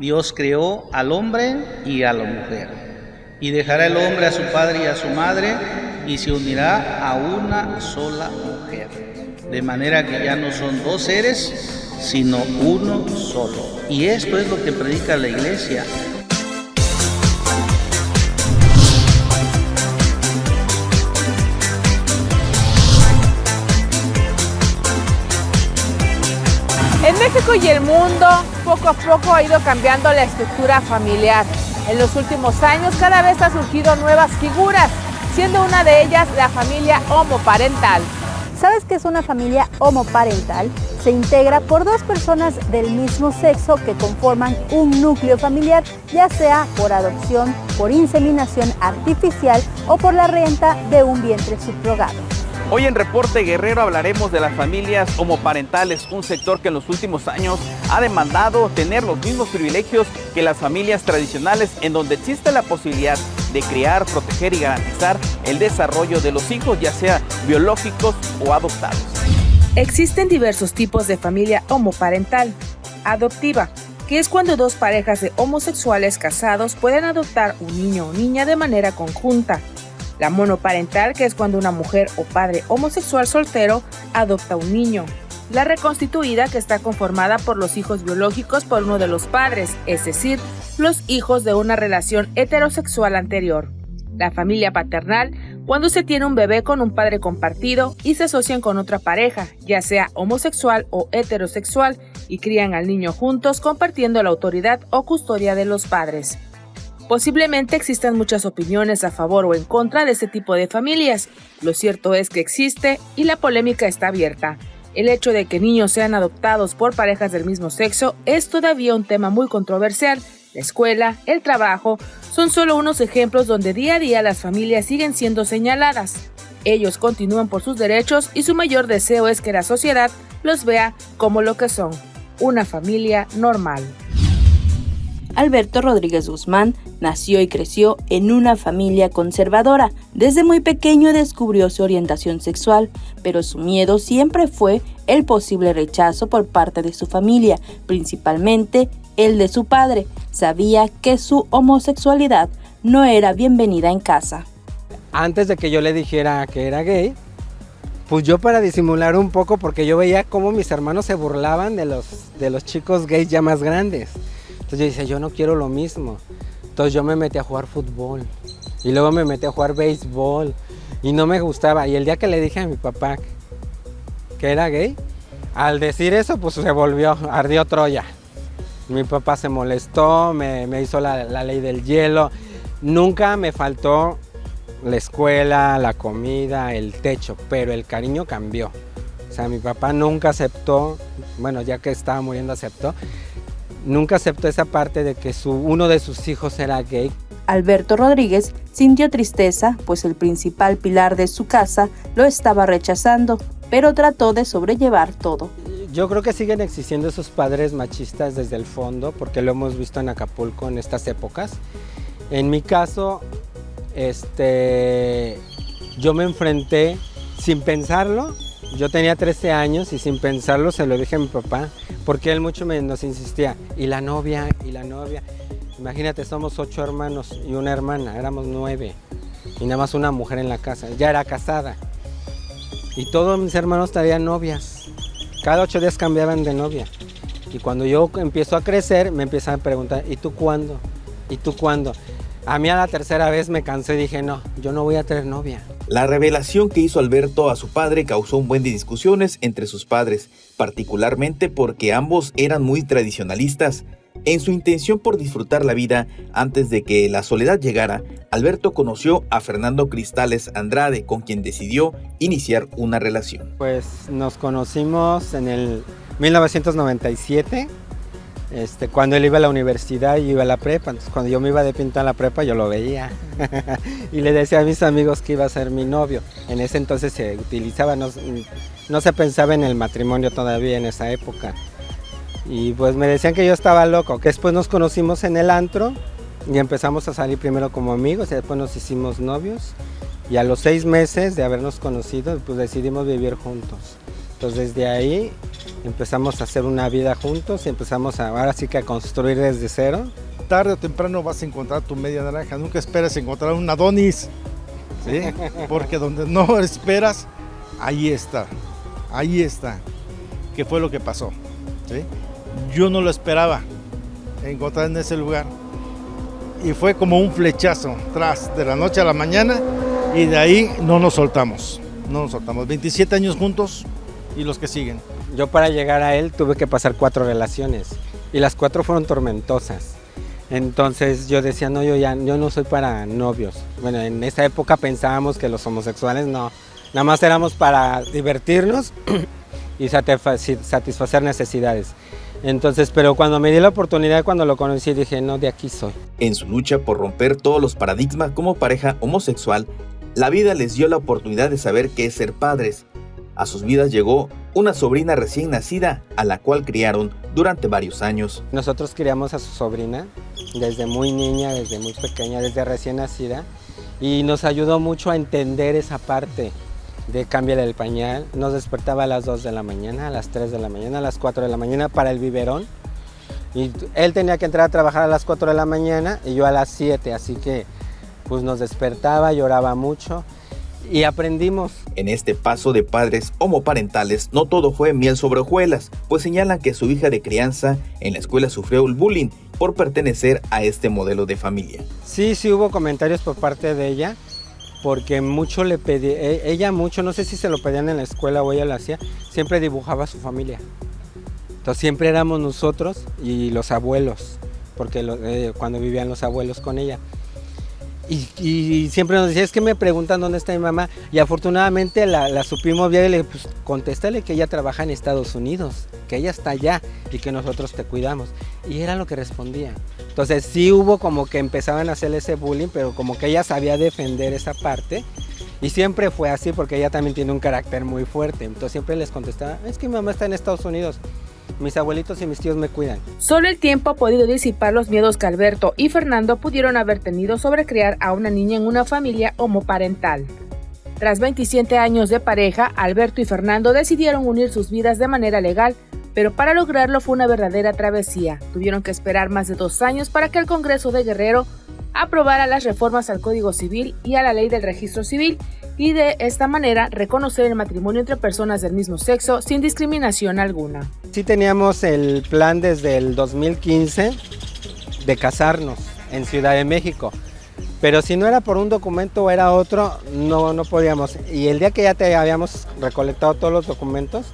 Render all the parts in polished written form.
Dios creó al hombre y a la mujer. Y dejará el hombre a su padre y a su madre y se unirá a una sola mujer. De manera que ya no son dos seres, sino uno solo. Y esto es lo que predica la iglesia. En México y el mundo, poco a poco ha ido cambiando la estructura familiar. En los últimos años, cada vez han surgido nuevas figuras, siendo una de ellas la familia homoparental. ¿Sabes qué es una familia homoparental? Se integra por dos personas del mismo sexo que conforman un núcleo familiar, ya sea por adopción, por inseminación artificial o por la renta de un vientre subrogado. Hoy en Reporte Guerrero hablaremos de las familias homoparentales, un sector que en los últimos años ha demandado tener los mismos privilegios que las familias tradicionales, en donde existe la posibilidad de criar, proteger y garantizar el desarrollo de los hijos, ya sea biológicos o adoptados. Existen diversos tipos de familia homoparental. Adoptiva, que es cuando dos parejas de homosexuales casados pueden adoptar un niño o niña de manera conjunta. La monoparental, que es cuando una mujer o padre homosexual soltero adopta un niño. La reconstituida, que está conformada por los hijos biológicos por uno de los padres, es decir, los hijos de una relación heterosexual anterior. La familia paternal, cuando se tiene un bebé con un padre compartido y se asocian con otra pareja, ya sea homosexual o heterosexual, y crían al niño juntos compartiendo la autoridad o custodia de los padres. Posiblemente existan muchas opiniones a favor o en contra de este tipo de familias. Lo cierto es que existe y la polémica está abierta. El hecho de que niños sean adoptados por parejas del mismo sexo es todavía un tema muy controversial. La escuela, el trabajo, son solo unos ejemplos donde día a día las familias siguen siendo señaladas. Ellos continúan por sus derechos y su mayor deseo es que la sociedad los vea como lo que son, una familia normal. Alberto Rodríguez Guzmán nació y creció en una familia conservadora. Desde muy pequeño descubrió su orientación sexual, pero su miedo siempre fue el posible rechazo por parte de su familia, principalmente el de su padre. Sabía que su homosexualidad no era bienvenida en casa. Antes de que yo le dijera que era gay, pues yo, para disimular un poco, porque yo veía cómo mis hermanos se burlaban de los chicos gays ya más grandes. Entonces yo decía, yo no quiero lo mismo. Entonces yo me metí a jugar fútbol y luego me metí a jugar béisbol y no me gustaba. Y el día que le dije a mi papá que era gay, al decir eso, pues se volvió, ardió Troya. Mi papá se molestó, me hizo la ley del hielo. Nunca me faltó la escuela, la comida, el techo, pero el cariño cambió. O sea, mi papá nunca aceptó, bueno, ya que estaba muriendo aceptó, nunca aceptó esa parte de que uno de sus hijos era gay. Alberto Rodríguez sintió tristeza, pues el principal pilar de su casa lo estaba rechazando, pero trató de sobrellevar todo. Yo creo que siguen existiendo esos padres machistas desde el fondo, porque lo hemos visto en Acapulco en estas épocas. En mi caso, yo me enfrenté sin pensarlo. Yo tenía 13 años y sin pensarlo se lo dije a mi papá, porque él mucho nos insistía, y la novia. Imagínate, somos 8 hermanos y una hermana, éramos 9, y nada más una mujer en la casa, ya era casada. Y todos mis hermanos traían novias, cada 8 días cambiaban de novia. Y cuando yo empiezo a crecer, me empiezan a preguntar, ¿y tú cuándo? ¿Y tú cuándo? A mí a la tercera vez me cansé y dije, no, yo no voy a tener novia. La revelación que hizo Alberto a su padre causó un buen de discusiones entre sus padres, particularmente porque ambos eran muy tradicionalistas. En su intención por disfrutar la vida antes de que la soledad llegara, Alberto conoció a Fernando Cristales Andrade, con quien decidió iniciar una relación. Pues nos conocimos en el 1997. Cuando él iba a la universidad y iba a la prepa, entonces cuando yo me iba de pinta a la prepa yo lo veía y le decía a mis amigos que iba a ser mi novio. En ese entonces se utilizaba, no se pensaba en el matrimonio todavía en esa época. Y pues me decían que yo estaba loco, que después nos conocimos en el antro y empezamos a salir primero como amigos y después nos hicimos novios. Y a los 6 meses de habernos conocido, pues decidimos vivir juntos. Entonces desde ahí empezamos a hacer una vida juntos y empezamos ahora sí que a construir desde cero. Tarde o temprano vas a encontrar tu media naranja, nunca esperes encontrar un Adonis, ¿sí? Porque donde no esperas, ahí está, ¿qué fue lo que pasó? ¿Sí? Yo no lo esperaba encontrar en ese lugar y fue como un flechazo, tras de la noche a la mañana, y de ahí no nos soltamos, 27 años juntos y los que siguen. Yo para llegar a él tuve que pasar 4 relaciones y las 4 fueron tormentosas. Entonces yo decía, no, yo no soy para novios. Bueno, en esa época pensábamos que los homosexuales no, nada más éramos para divertirnos y satisfacer necesidades. Entonces, pero cuando me di la oportunidad, cuando lo conocí, dije, no, de aquí soy. En su lucha por romper todos los paradigmas como pareja homosexual, la vida les dio la oportunidad de saber qué es ser padres. A sus vidas llegó una sobrina recién nacida, a la cual criaron durante varios años. Nosotros criamos a su sobrina desde muy niña, desde muy pequeña, desde recién nacida, y nos ayudó mucho a entender esa parte de cambiarle el pañal. Nos despertaba a las 2 de la mañana, a las 3 de la mañana, a las 4 de la mañana para el biberón. Y él tenía que entrar a trabajar a las 4 de la mañana y yo a las 7, así que pues nos despertaba, lloraba mucho y aprendimos. En este paso de padres homoparentales no todo fue miel sobre hojuelas, pues señalan que su hija de crianza en la escuela sufrió el bullying por pertenecer a este modelo de familia. Sí hubo comentarios por parte de ella, porque mucho le pedía, ella mucho, no sé si se lo pedían en la escuela o ella lo hacía, siempre dibujaba a su familia. Entonces siempre éramos nosotros y los abuelos, porque cuando vivían los abuelos con ella. Y siempre nos decía, es que me preguntan dónde está mi mamá, y afortunadamente la supimos bien y le dije, pues contéstale que ella trabaja en Estados Unidos, que ella está allá y que nosotros te cuidamos. Y era lo que respondía. Entonces sí hubo como que empezaban a hacerle ese bullying, pero como que ella sabía defender esa parte. Y siempre fue así porque ella también tiene un carácter muy fuerte. Entonces siempre les contestaba, es que mi mamá está en Estados Unidos. Mis abuelitos y mis tíos me cuidan. Solo el tiempo ha podido disipar los miedos que Alberto y Fernando pudieron haber tenido sobre criar a una niña en una familia homoparental. Tras 27 años de pareja, Alberto y Fernando decidieron unir sus vidas de manera legal, pero para lograrlo fue una verdadera travesía. Tuvieron que esperar más de 2 años para que el Congreso de Guerrero aprobara las reformas al Código Civil y a la Ley del Registro Civil, y de esta manera reconocer el matrimonio entre personas del mismo sexo sin discriminación alguna. Sí teníamos el plan desde el 2015 de casarnos en Ciudad de México, pero si no era por un documento o era otro, no podíamos. Y el día que ya habíamos recolectado todos los documentos,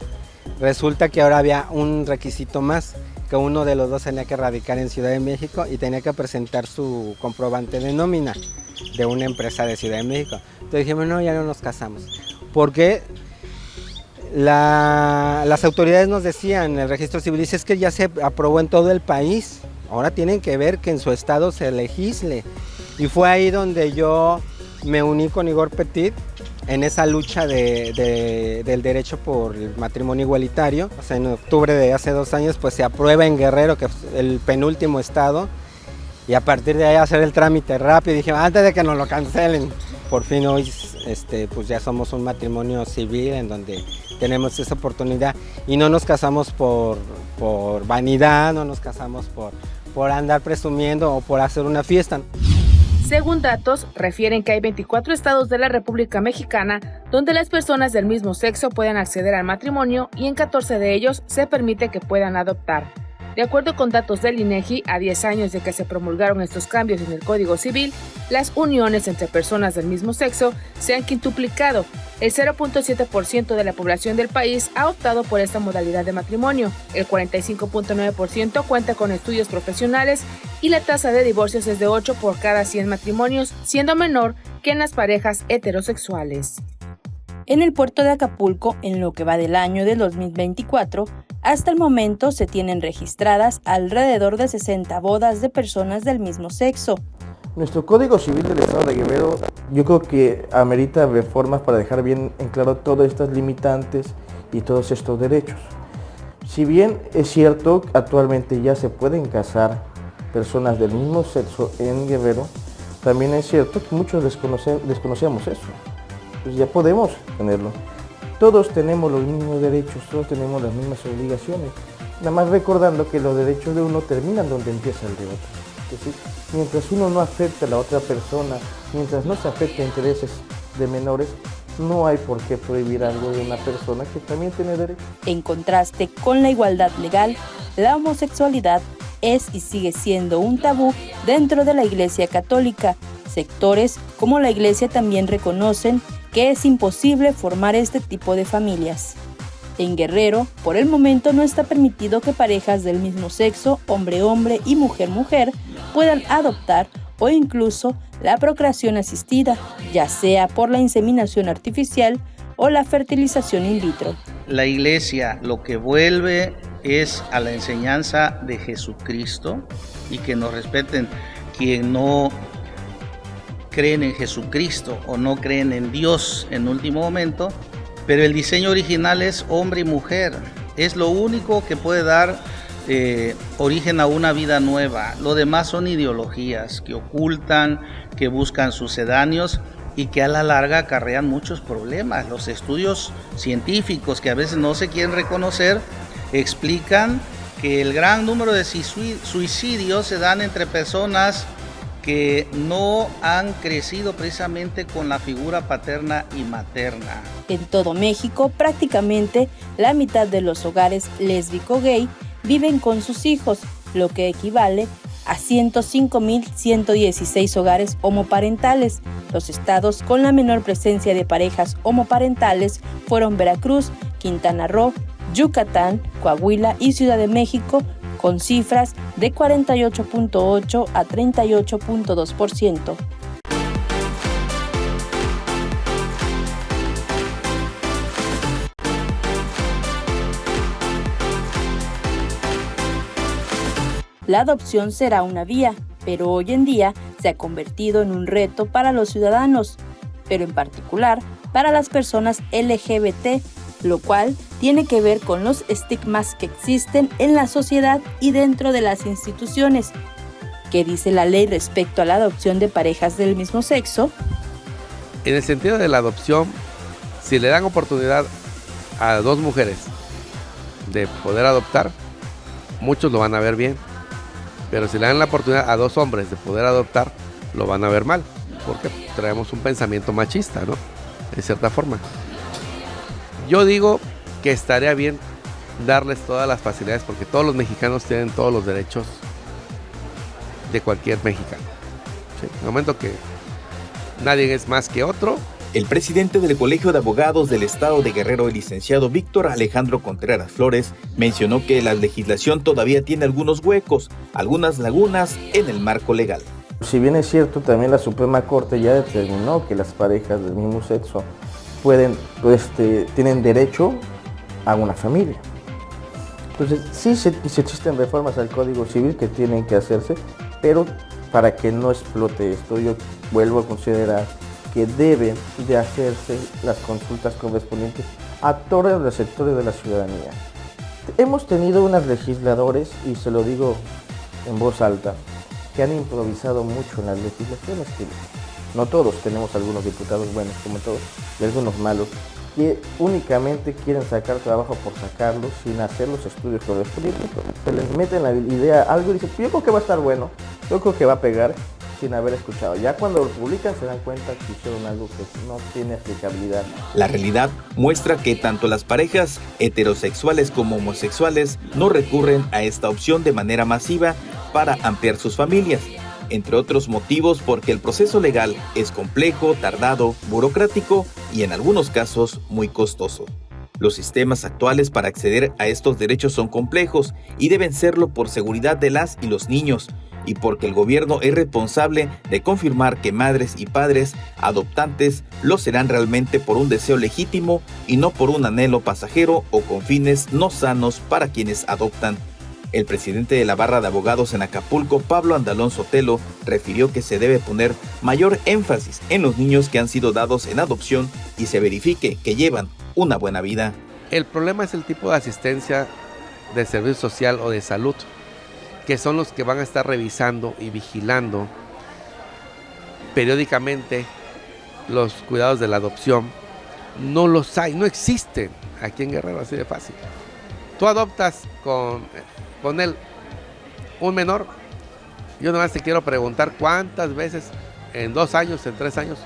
resulta que ahora había un requisito más, que uno de los dos tenía que radicar en Ciudad de México y tenía que presentar su comprobante de nómina de una empresa de Ciudad de México. Entonces dijimos, no, ya no nos casamos, porque las autoridades nos decían, el registro civil dice, es que ya se aprobó en todo el país, ahora tienen que ver que en su estado se legisle. Y fue ahí donde yo me uní con Igor Petit en esa lucha del derecho por el matrimonio igualitario. O sea, en octubre de hace 2 años pues se aprueba en Guerrero, que es el penúltimo estado, y a partir de ahí hacer el trámite rápido. Dije, antes de que nos lo cancelen, por fin hoy pues ya somos un matrimonio civil en donde tenemos esa oportunidad y no nos casamos por vanidad, no nos casamos por andar presumiendo o por hacer una fiesta. Según datos, refieren que hay 24 estados de la República Mexicana donde las personas del mismo sexo pueden acceder al matrimonio y en 14 de ellos se permite que puedan adoptar. De acuerdo con datos del INEGI, a 10 años de que se promulgaron estos cambios en el Código Civil, las uniones entre personas del mismo sexo se han quintuplicado. El 0.7% de la población del país ha optado por esta modalidad de matrimonio, el 45.9% cuenta con estudios profesionales y la tasa de divorcios es de 8 por cada 100 matrimonios, siendo menor que en las parejas heterosexuales. En el puerto de Acapulco, en lo que va del año de 2024, hasta el momento se tienen registradas alrededor de 60 bodas de personas del mismo sexo. Nuestro Código Civil del Estado de Guerrero yo creo que amerita reformas para dejar bien en claro todas estas limitantes y todos estos derechos. Si bien es cierto, actualmente ya se pueden casar personas del mismo sexo en Guerrero, también es cierto que muchos desconocemos eso. Pues ya podemos tenerlo. Todos tenemos los mismos derechos, todos tenemos las mismas obligaciones. Nada más recordando que los derechos de uno terminan donde empieza el de otro. Es decir, mientras uno no afecte a la otra persona, mientras no se afecte a intereses de menores, no hay por qué prohibir algo de una persona que también tiene derecho. En contraste con la igualdad legal, la homosexualidad es y sigue siendo un tabú dentro de la Iglesia Católica. Sectores como la Iglesia también reconocen que es imposible formar este tipo de familias. En Guerrero, por el momento no está permitido que parejas del mismo sexo, hombre-hombre y mujer-mujer, puedan adoptar o incluso la procreación asistida, ya sea por la inseminación artificial o la fertilización in vitro. La Iglesia lo que vuelve es a la enseñanza de Jesucristo y que nos respeten quien no creen en Jesucristo o no creen en Dios en último momento, pero el diseño original es hombre y mujer, es lo único que puede dar origen a una vida nueva. Lo demás son ideologías que ocultan, que buscan sucedáneos y que a la larga acarrean muchos problemas. Los estudios científicos que a veces no se quieren reconocer explican que el gran número de suicidios se dan entre personas que no han crecido precisamente con la figura paterna y materna. En todo México, prácticamente la mitad de los hogares lésbico-gay viven con sus hijos, lo que equivale a 105.116 hogares homoparentales. Los estados con la menor presencia de parejas homoparentales fueron Veracruz, Quintana Roo, Yucatán, Coahuila y Ciudad de México, con cifras de 48.8 a 38.2%. La adopción será una vía, pero hoy en día se ha convertido en un reto para los ciudadanos, pero en particular para las personas LGBT, lo cual tiene que ver con los estigmas que existen en la sociedad y dentro de las instituciones. ¿Qué dice la ley respecto a la adopción de parejas del mismo sexo? En el sentido de la adopción, si le dan oportunidad a dos mujeres de poder adoptar, muchos lo van a ver bien. Pero si le dan la oportunidad a dos hombres de poder adoptar, lo van a ver mal, porque traemos un pensamiento machista, ¿no? De cierta forma. Yo digo que estaría bien darles todas las facilidades, porque todos los mexicanos tienen todos los derechos de cualquier mexicano. ¿Sí? En el momento que nadie es más que otro. El presidente del Colegio de Abogados del Estado de Guerrero, el licenciado Víctor Alejandro Contreras Flores, mencionó que la legislación todavía tiene algunos huecos, algunas lagunas en el marco legal. Si bien es cierto, también la Suprema Corte ya determinó que las parejas del mismo sexo tienen derecho a una familia. Entonces, sí existen reformas al Código Civil que tienen que hacerse, pero para que no explote esto, yo vuelvo a considerar que deben de hacerse las consultas correspondientes a todos los sectores de la ciudadanía. Hemos tenido unos legisladores, y se lo digo en voz alta, que han improvisado mucho en las legislaciones, que no todos, tenemos algunos diputados buenos como todos, y algunos malos, que únicamente quieren sacar trabajo por sacarlo sin hacer los estudios correspondientes. Se les mete en la idea algo y dicen, yo creo que va a estar bueno, yo creo que va a pegar, sin haber escuchado. Ya cuando lo publican se dan cuenta que hicieron algo que no tiene aplicabilidad. La realidad muestra que tanto las parejas heterosexuales como homosexuales no recurren a esta opción de manera masiva para ampliar sus familias, entre otros motivos porque el proceso legal es complejo, tardado, burocrático y en algunos casos muy costoso. Los sistemas actuales para acceder a estos derechos son complejos y deben serlo por seguridad de las y los niños, y porque el gobierno es responsable de confirmar que madres y padres adoptantes lo serán realmente por un deseo legítimo y no por un anhelo pasajero o con fines no sanos para quienes adoptan. El presidente de la Barra de Abogados en Acapulco, Pablo Andalón Sotelo, refirió que se debe poner mayor énfasis en los niños que han sido dados en adopción y se verifique que llevan una buena vida. El problema es el tipo de asistencia de servicio social o de salud, que son los que van a estar revisando y vigilando periódicamente los cuidados de la adopción, no los hay, no existen aquí en Guerrero, así de fácil. Tú adoptas con él un menor, yo nomás te quiero preguntar cuántas veces, en 2 años, en 3 años,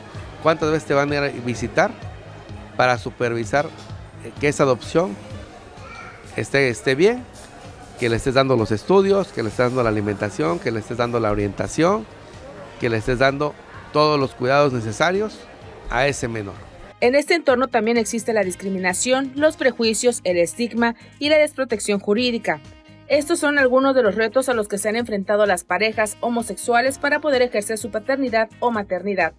cuántas veces te van a ir a visitar para supervisar que esa adopción esté bien, que le estés dando los estudios, que le estés dando la alimentación, que le estés dando la orientación, que le estés dando todos los cuidados necesarios a ese menor. En este entorno también existe la discriminación, los prejuicios, el estigma y la desprotección jurídica. Estos son algunos de los retos a los que se han enfrentado las parejas homosexuales para poder ejercer su paternidad o maternidad.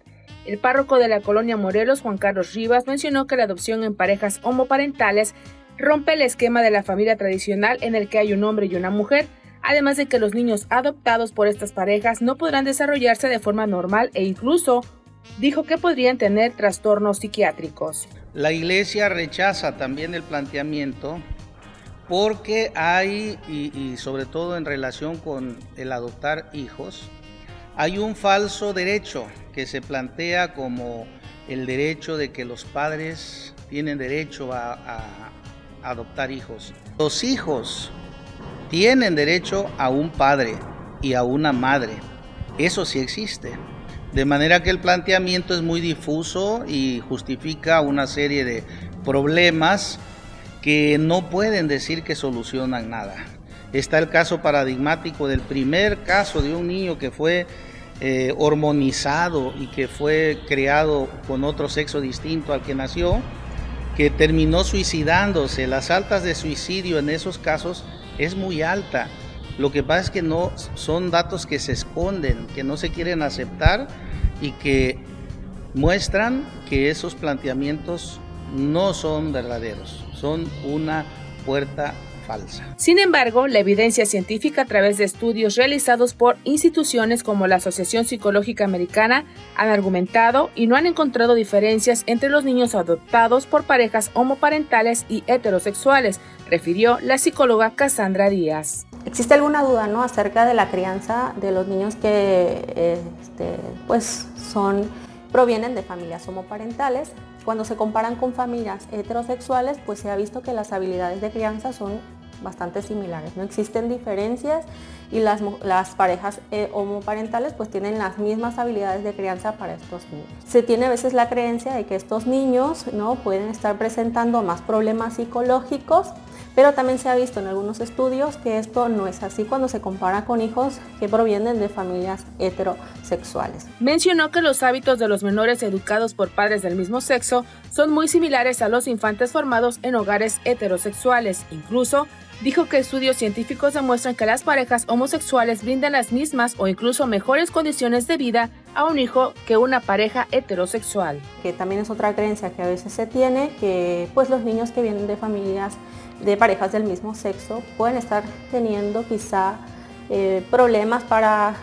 El párroco de la colonia Morelos, Juan Carlos Rivas, mencionó que la adopción en parejas homoparentales rompe el esquema de la familia tradicional en el que hay un hombre y una mujer, además de que los niños adoptados por estas parejas no podrán desarrollarse de forma normal e incluso dijo que podrían tener trastornos psiquiátricos. La Iglesia rechaza también el planteamiento porque hay, y sobre todo en relación con el adoptar hijos, hay un falso derecho que se plantea como el derecho de que los padres tienen derecho a adoptar hijos. Los hijos tienen derecho a un padre y a una madre. Eso sí existe. De manera que el planteamiento es muy difuso y justifica una serie de problemas que no pueden decir que solucionan nada. Está el caso paradigmático del primer caso de un niño que fue hormonizado y que fue creado con otro sexo distinto al que nació, que terminó suicidándose. Las altas de suicidio en esos casos es muy alta. Lo que pasa es que no son datos que se esconden, que no se quieren aceptar y que muestran que esos planteamientos no son verdaderos, son una puerta falsa. Sin embargo, la evidencia científica a través de estudios realizados por instituciones como la Asociación Psicológica Americana han argumentado y no han encontrado diferencias entre los niños adoptados por parejas homoparentales y heterosexuales, refirió la psicóloga Cassandra Díaz. ¿Existe alguna duda, no, acerca de la crianza de los niños que provienen de familias homoparentales? Cuando se comparan con familias heterosexuales, pues se ha visto que las habilidades de crianza son bastante similares. No existen diferencias y las parejas homoparentales pues tienen las mismas habilidades de crianza para estos niños. Se tiene a veces la creencia de que estos niños, ¿no?, pueden estar presentando más problemas psicológicos, pero también se ha visto en algunos estudios que esto no es así cuando se compara con hijos que provienen de familias heterosexuales. Mencionó que los hábitos de los menores educados por padres del mismo sexo son muy similares a los infantes formados en hogares heterosexuales. Incluso dijo que estudios científicos demuestran que las parejas homosexuales brindan las mismas o incluso mejores condiciones de vida a un hijo que una pareja heterosexual. Que también es otra creencia que a veces se tiene, que pues los niños que vienen de familias de parejas del mismo sexo pueden estar teniendo quizá problemas para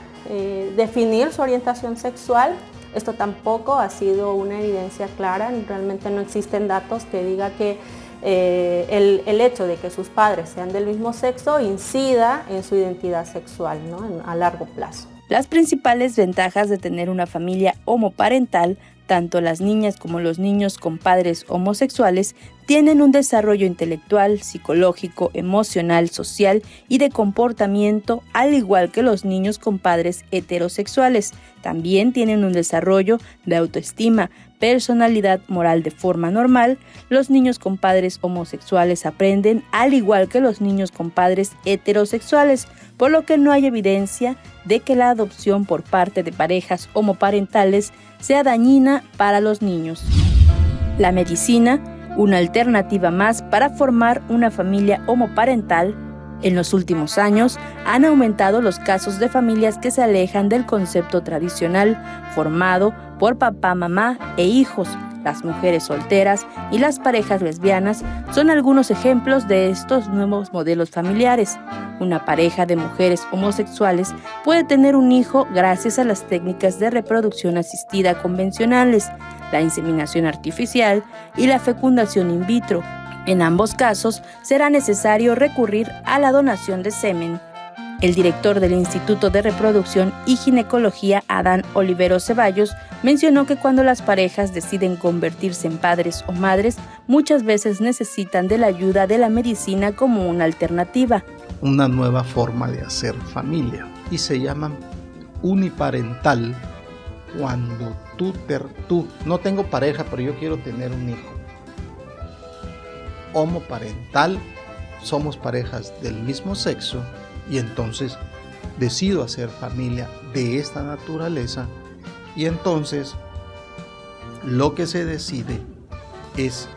definir su orientación sexual. Esto tampoco ha sido una evidencia clara, realmente no existen datos que diga que el hecho de que sus padres sean del mismo sexo incida en su identidad sexual, ¿no?, a largo plazo. Las principales ventajas de tener una familia homoparental, tanto las niñas como los niños con padres homosexuales, tienen un desarrollo intelectual, psicológico, emocional, social y de comportamiento, al igual que los niños con padres heterosexuales. También tienen un desarrollo de autoestima, personalidad moral de forma normal. Los niños con padres homosexuales aprenden, al igual que los niños con padres heterosexuales, por lo que no hay evidencia de que la adopción por parte de parejas homoparentales sea dañina para los niños. La medicina, una alternativa más para formar una familia homoparental. En los últimos años han aumentado los casos de familias que se alejan del concepto tradicional formado por papá, mamá e hijos. Las mujeres solteras y las parejas lesbianas son algunos ejemplos de estos nuevos modelos familiares. Una pareja de mujeres homosexuales puede tener un hijo gracias a las técnicas de reproducción asistida convencionales, la inseminación artificial y la fecundación in vitro. En ambos casos será necesario recurrir a la donación de semen. El director del Instituto de Reproducción y Ginecología, Adán Olivero Ceballos, mencionó que cuando las parejas deciden convertirse en padres o madres, muchas veces necesitan de la ayuda de la medicina como una alternativa. Una nueva forma de hacer familia y se llama uniparental. Cuando tú no tengo pareja, pero yo quiero tener un hijo. Homoparental, somos parejas del mismo sexo y entonces decido hacer familia de esta naturaleza y entonces lo que se decide es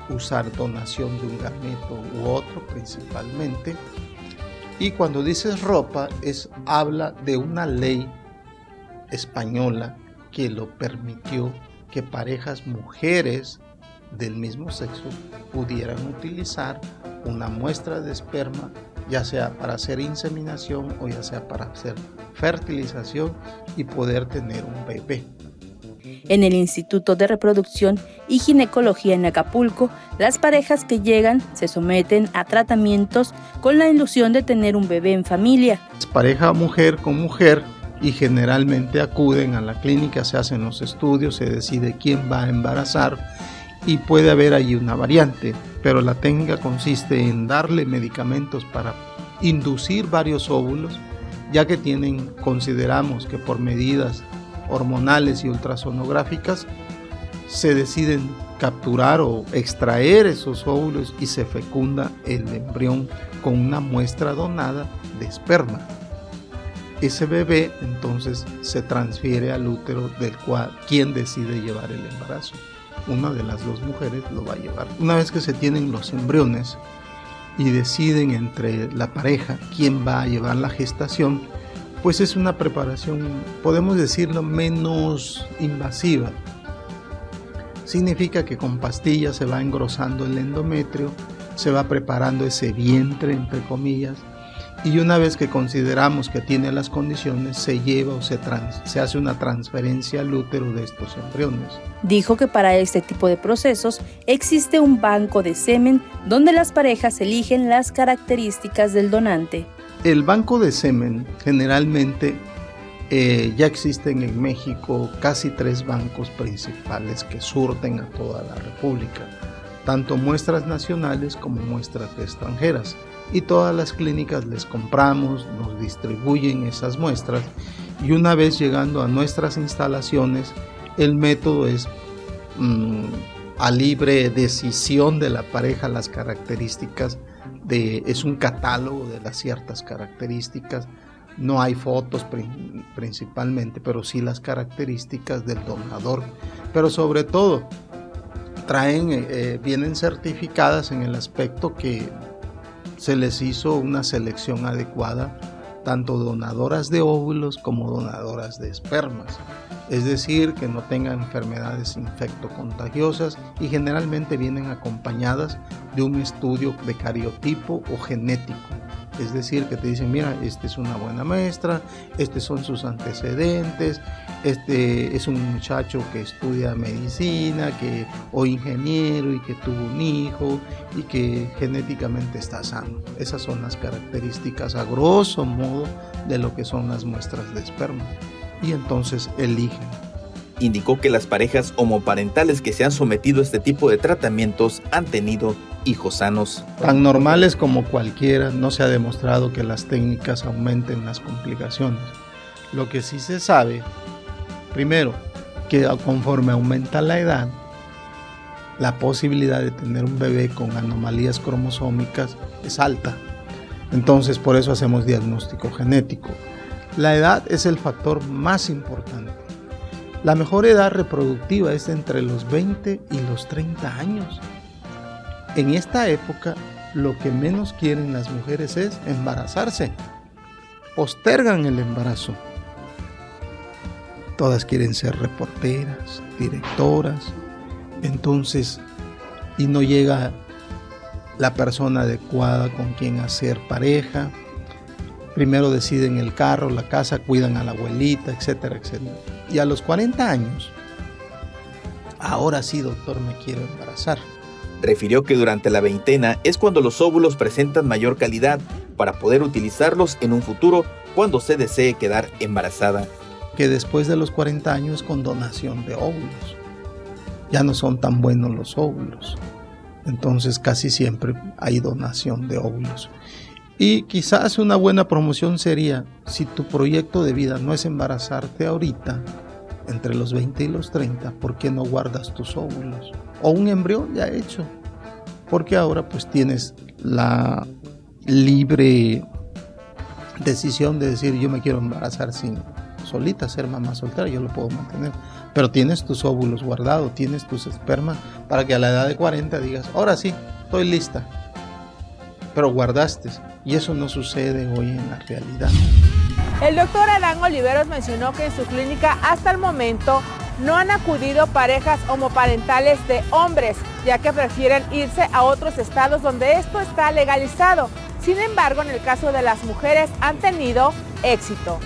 usar donación de un gameto u otro principalmente. Y cuando dices ropa, habla de una ley española que lo permitió, que parejas mujeres del mismo sexo pudieran utilizar una muestra de esperma, ya sea para hacer inseminación o ya sea para hacer fertilización y poder tener un bebé. En el Instituto de Reproducción y Ginecología en Acapulco, las parejas que llegan se someten a tratamientos con la ilusión de tener un bebé en familia. Es pareja mujer con mujer y generalmente acuden a la clínica, se hacen los estudios, se decide quién va a embarazar y puede haber allí una variante, pero la técnica consiste en darle medicamentos para inducir varios óvulos, ya que consideramos que por medidas hormonales y ultrasonográficas se deciden capturar o extraer esos óvulos y se fecunda el embrión con una muestra donada de esperma. Ese bebé entonces se transfiere al útero del cual quien decide llevar el embarazo. Una de las dos mujeres lo va a llevar. Una vez que se tienen los embriones y deciden entre la pareja quién va a llevar la gestación, pues es una preparación, podemos decirlo, menos invasiva. Significa que con pastillas se va engrosando el endometrio, se va preparando ese vientre, entre comillas, y una vez que consideramos que tiene las condiciones, se lleva o se hace una transferencia al útero de estos embriones. Dijo que para este tipo de procesos existe un banco de semen donde las parejas eligen las características del donante. El banco de semen generalmente ya existen en México casi 3 bancos principales que surten a toda la República, tanto muestras nacionales como muestras extranjeras. Y todas las clínicas les compramos, nos distribuyen esas muestras y una vez llegando a nuestras instalaciones, el método es a libre decisión de la pareja las características, es un catálogo de las ciertas características, no hay fotos principalmente, pero sí las características del donador, pero sobre todo vienen certificadas en el aspecto que se les hizo una selección adecuada, tanto donadoras de óvulos como donadoras de espermas. Es decir, que no tengan enfermedades infectocontagiosas y generalmente vienen acompañadas de un estudio de cariotipo o genético. Es decir, que te dicen, mira, esta es una buena muestra, estos son sus antecedentes, este es un muchacho que estudia medicina o ingeniero y que tuvo un hijo y que genéticamente está sano. Esas son las características a grosso modo de lo que son las muestras de esperma. Y entonces eligen. Indicó que las parejas homoparentales que se han sometido a este tipo de tratamientos han tenido hijos sanos. Tan normales como cualquiera, no se ha demostrado que las técnicas aumenten las complicaciones. Lo que sí se sabe, primero, que conforme aumenta la edad, la posibilidad de tener un bebé con anomalías cromosómicas es alta. Entonces, por eso hacemos diagnóstico genético. La edad es el factor más importante. La mejor edad reproductiva es entre los 20 y los 30 años. En esta época, lo que menos quieren las mujeres es embarazarse. Postergan el embarazo. Todas quieren ser reporteras, directoras. Entonces, y no llega la persona adecuada con quien hacer pareja. Primero deciden el carro, la casa, cuidan a la abuelita, etcétera, etcétera. Y a los 40 años, ahora sí, doctor, me quiero embarazar. Refirió que durante la veintena es cuando los óvulos presentan mayor calidad, para poder utilizarlos en un futuro cuando se desee quedar embarazada. Que después de los 40 años con donación de óvulos. Ya no son tan buenos los óvulos. Entonces casi siempre hay donación de óvulos. Y quizás una buena promoción sería, si tu proyecto de vida no es embarazarte ahorita, entre los 20 y los 30, ¿por qué no guardas tus óvulos? O un embrión ya hecho. Porque ahora pues tienes la libre decisión de decir, yo me quiero embarazar sin solita, ser mamá soltera, yo lo puedo mantener. Pero tienes tus óvulos guardados, tienes tus espermas para que a la edad de 40 digas, ahora sí, estoy lista. Pero guardaste, y eso no sucede hoy en la realidad. El doctor Adán Oliveros mencionó que en su clínica hasta el momento no han acudido parejas homoparentales de hombres, ya que prefieren irse a otros estados donde esto está legalizado. Sin embargo, en el caso de las mujeres han tenido éxito.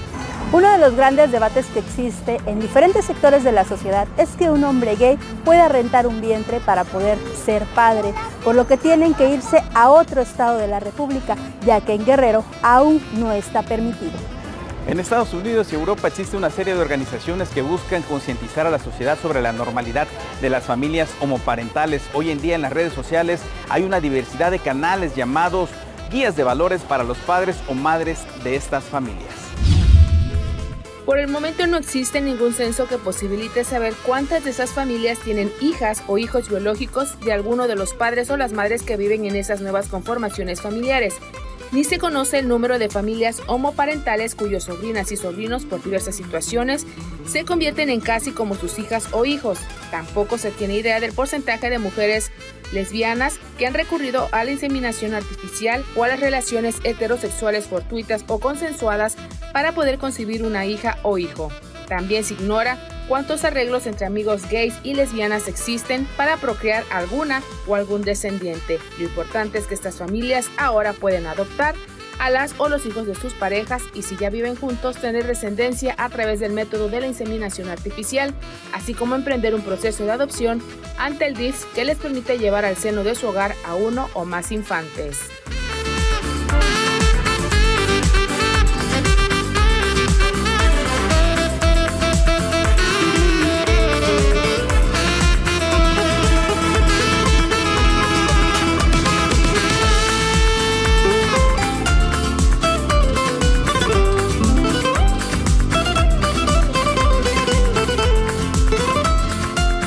Uno de los grandes debates que existe en diferentes sectores de la sociedad es que un hombre gay pueda rentar un vientre para poder ser padre, por lo que tienen que irse a otro estado de la República, ya que en Guerrero aún no está permitido. En Estados Unidos y Europa existe una serie de organizaciones que buscan concientizar a la sociedad sobre la normalidad de las familias homoparentales. Hoy en día en las redes sociales hay una diversidad de canales llamados guías de valores para los padres o madres de estas familias. Por el momento no existe ningún censo que posibilite saber cuántas de esas familias tienen hijas o hijos biológicos de alguno de los padres o las madres que viven en esas nuevas conformaciones familiares. Ni se conoce el número de familias homoparentales cuyos sobrinas y sobrinos por diversas situaciones se convierten en casi como sus hijas o hijos. Tampoco se tiene idea del porcentaje de mujeres lesbianas que han recurrido a la inseminación artificial o a las relaciones heterosexuales fortuitas o consensuadas para poder concebir una hija o hijo. También se ignora cuántos arreglos entre amigos gays y lesbianas existen para procrear alguna o algún descendiente. Lo importante es que estas familias ahora pueden adoptar a las o los hijos de sus parejas y si ya viven juntos tener descendencia a través del método de la inseminación artificial, así como emprender un proceso de adopción ante el DIF que les permite llevar al seno de su hogar a uno o más infantes.